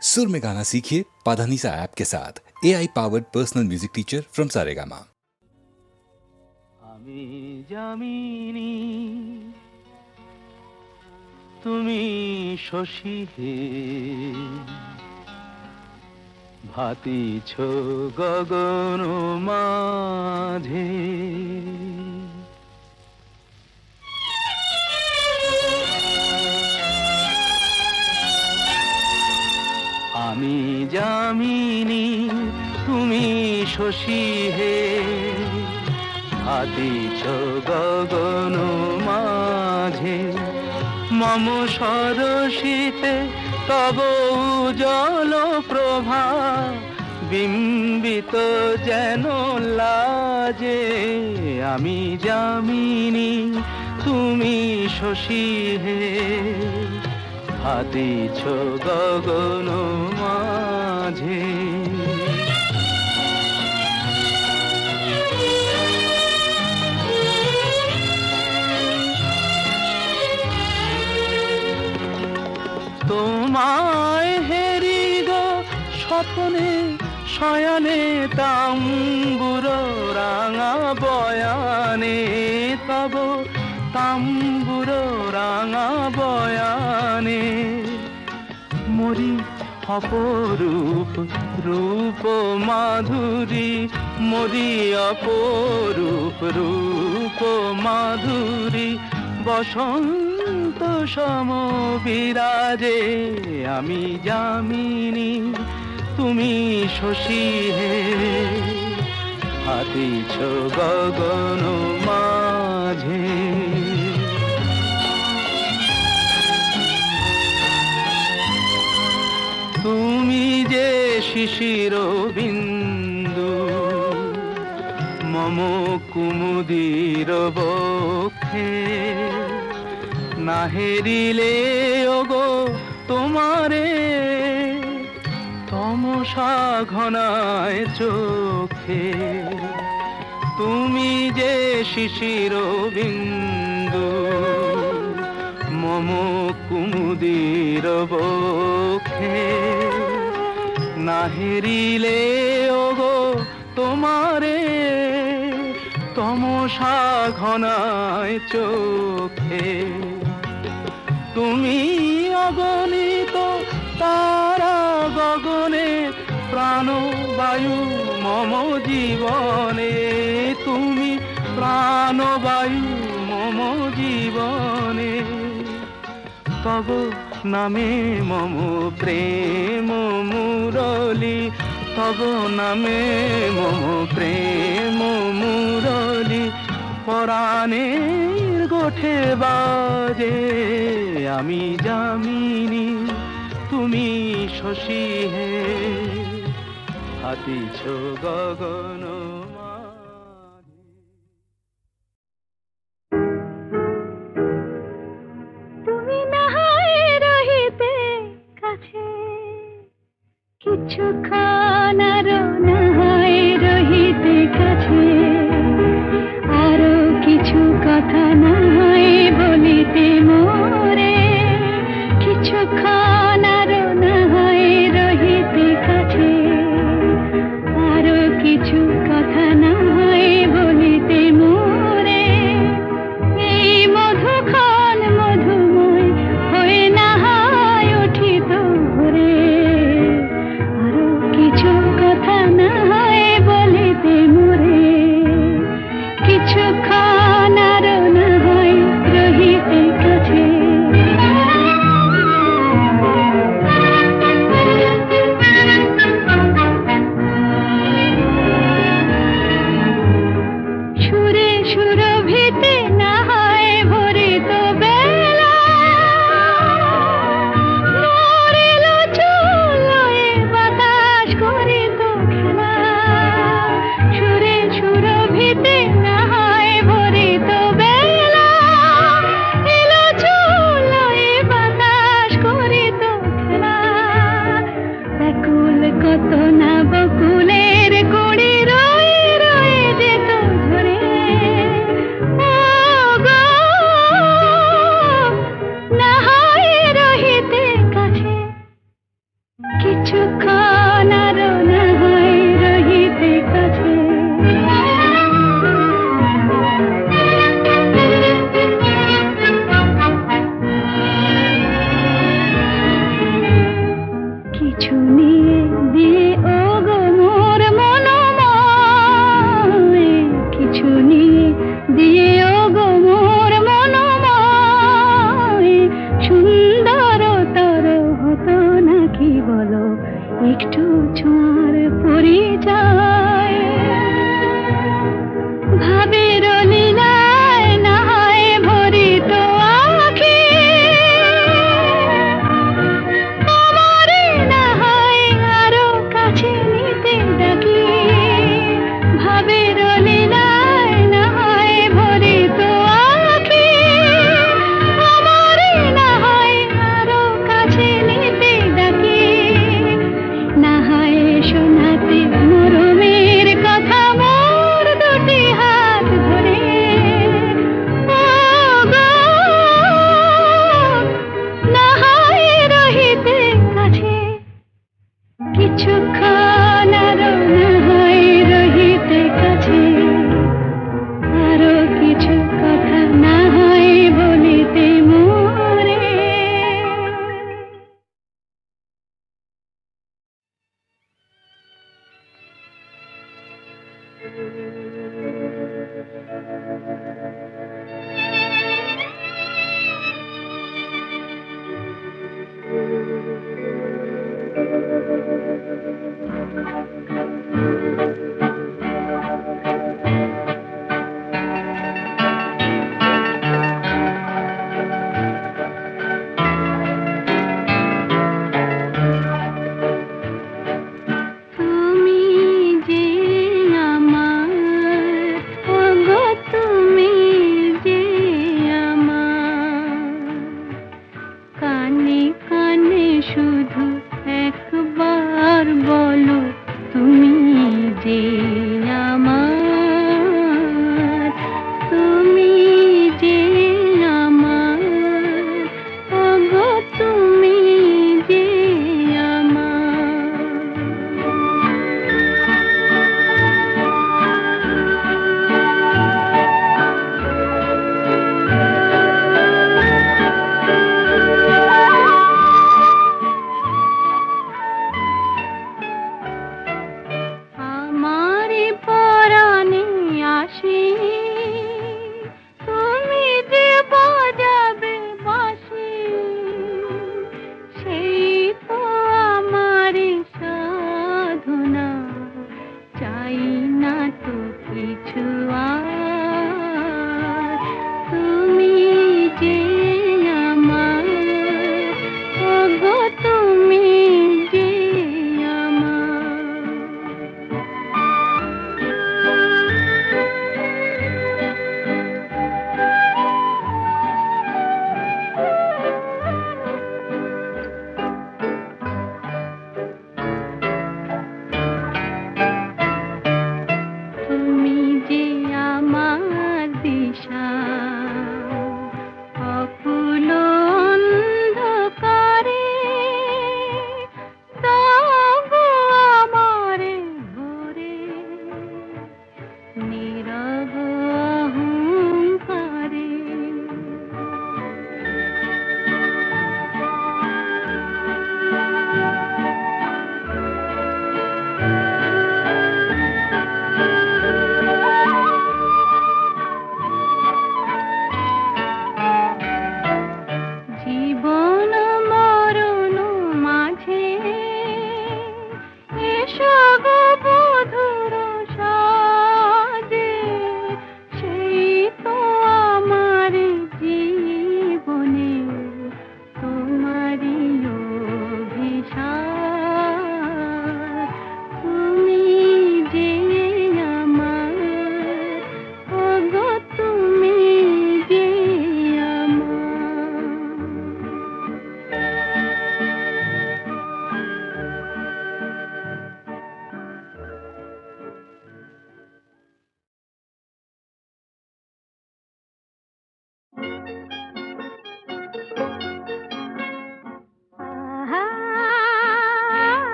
सुर में गाना सीखिए पाधानीसा ऐप के साथ AI powered personal music teacher from Saregama. আমি জামিনী তুমি শশী হে ভাতিছ গগন মাঝে আমি জামিনী তুমি শশী হে ভাতিছ গগন মাঝে মম সরসিতে তব উজ্জ্বল প্রভা বিম্বিত যেন লাজে আমি যামিনী তুমি শশী হে ভাতিছ গগন মাঝে তোমায় হেরি গো স্বপ্নে শয়নে তাম্বুর রাঙা বয়ানে তব তাম্বুর রাঙা বয়ানে মরি অপরূপ রূপ মাধুরী মরি অপরূপ রূপ মাধুরী বসন্ত সম বিরাজে আমি যামিনী তুমি শশী হে ভাতিছ গগন মাঝে তুমি যে শিশির বিন্দু মম কুমুদির বক্ষে না হেরিলে ওগো তোমারে তমসা ঘনায় চোখে তুমি যে শিশির বিন্দু মম কুমুদির বক্ষে না হেরিলে ওগো তোমারে তমসা ঘনায় চোখে তুমি অগণিত তারা গগনে প্রাণবায়ু মম জীবনে তুমি প্রাণবায়ু মম জীবনে তব নামে মম প্রেম মুরলী তব নামে মম প্রেম মুরলী পরাণের গোঠে বাজে আমি যামিনী তুমি শশী হে ভাতিছ গগন মাঝে। তুমি না হয় রহিতে কাছে কিছুক্ষণ আরো না হয় রহিতে কাছে আরো কিছু কথা না হয় বলিতে মোরে কিছুক্ষণ আরো না হয় রহিতে কাছে আরো কিছু কথা না হয় বলিতে মোরে এই মধুক্ষণ মধুময় হয়ে না হয় উঠিত ভোরে আরো কিছু কথা না কিছুক্ষণ আরো না হয় রহিতে কাছে। কিছু নিয়ে দিয়ে ও গো মোর মনোময়, কিছু নিয়ে দিয়ে ও গো মোর মনোময়, সুন্দরতর হতো নাকি বলো একটু ছোঁয়ার পরিচয়। ভাবের লীলায় না হয় ভরিত আঁখি, আমারে না হয় আরো কাছে নিতে ডাকি। ভাবের লীলায় না হয় ভরিত আঁখি, আমারে না হয় আরো কাছে নিতে ডাকি। না হয় শোনাতে মরমের কথা মোর দুটি হাত ধরে। ও গো, না হয় রহিতে কাছে, কিছুক্ষণ আরো না হয় রহিতে কাছে। আরো কিছু কথা না হয় বলিতে মোরে।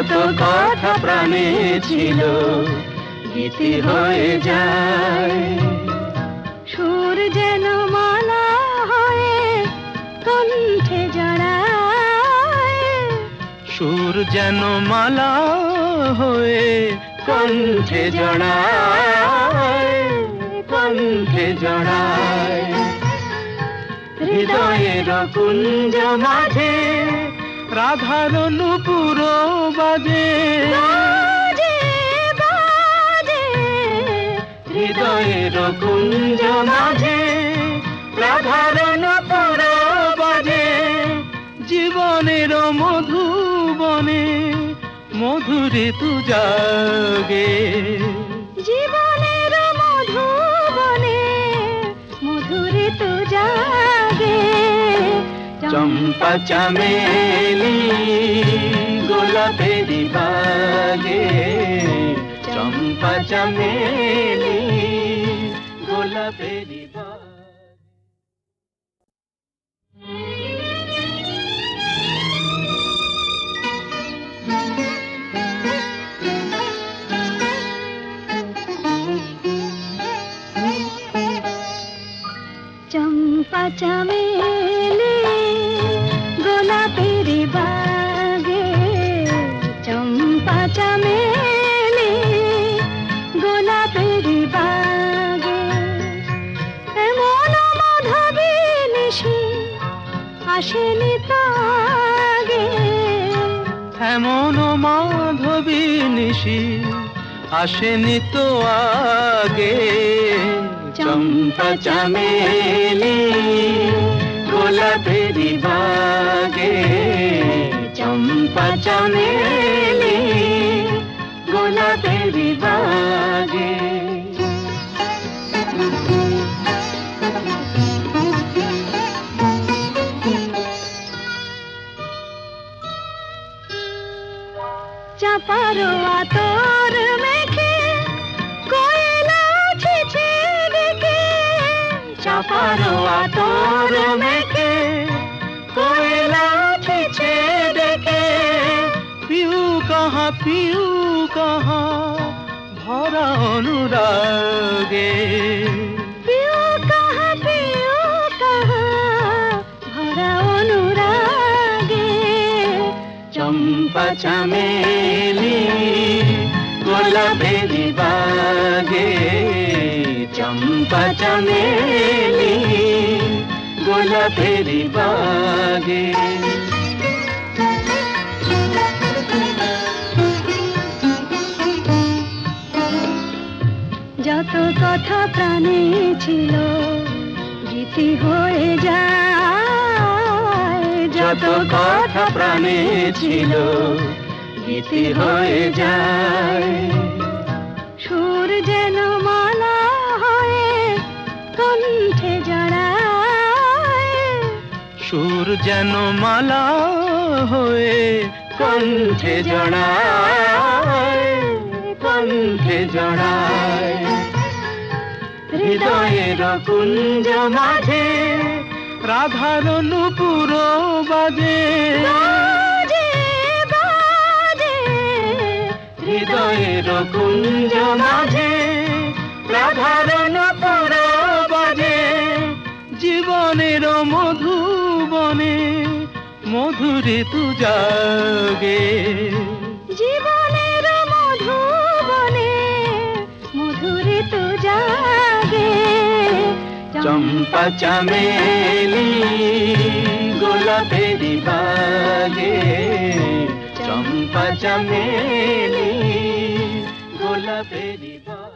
যত কথা প্রাণে ছিল গীতি হয়ে যায়। সুর যেন মালা হয়ে কণ্ঠে জড়ায়, সুর যেন মালা হয়ে কণ্ঠে জড়ায়, কণ্ঠে জড়ায়। হৃদয়ের কুঞ্জ মাঝে রাধার নূপুর বাজে, বাজে বাজে হৃদয়ের কুঞ্জ মাঝে রাধার নূপুর বাজে। জীবনের মধুবনে মধুরে তু জাগে, জীবনের মধুবনে মধুরে তো জাগে। চম্পা চামেলি গোলাপেরি বাগে, চম্পা চামেলি গোলাপেরি বাগে। চম্পা চামেলি গোলাপের বাগে, চম্পা চামেলি গোলাপের বাগে। এমন মাধবী নিশি আসেনি তো আগে, এমন মাধবী নিশি আসেনি তো আগে। চম্পা চামেলি গোলাপেরি বাগে, চম্পা চামেলি গোলাপেরি বাগে। চাপারো আতর মেখে কোয়েলা ছিছে ডেকে, চাপারো আতর মেখে কোয়েলা ছিছে ডেকে। পিউ কাহা ভরা অনুরাগে, পিউ কাহা ভরা অনুরাগে। চম্পা চামেলি গোলাপেরি বাগে, চম্পা চামেলি গোলাপেরি বাগে। যত কথা প্রাণে ছিল গীতি হয়ে যায়, যত কথা প্রাণে ছিল গীতি হয়ে যায়। সুর যেন মালা হয়ে কণ্ঠে জড়ায়, সুর যেন মালা হয়ে কণ্ঠে জড়ায়, কণ্ঠে জড়ায়। হৃদয়ের কুঞ্জ মাঝে রাধার নূপুর বাজে, বাজে বাজে হৃদয়ের কুঞ্জ মাঝে রাধার নূপুর বাজে। জীবনের মধুবনে মধুরে তু জাগে, জীবনের মধুবনে মধুরে তো জাগে। চম্পা চামেলি গোলাপেরি বাগে, চম্পা চামেলি গোলাপেরি বাগে।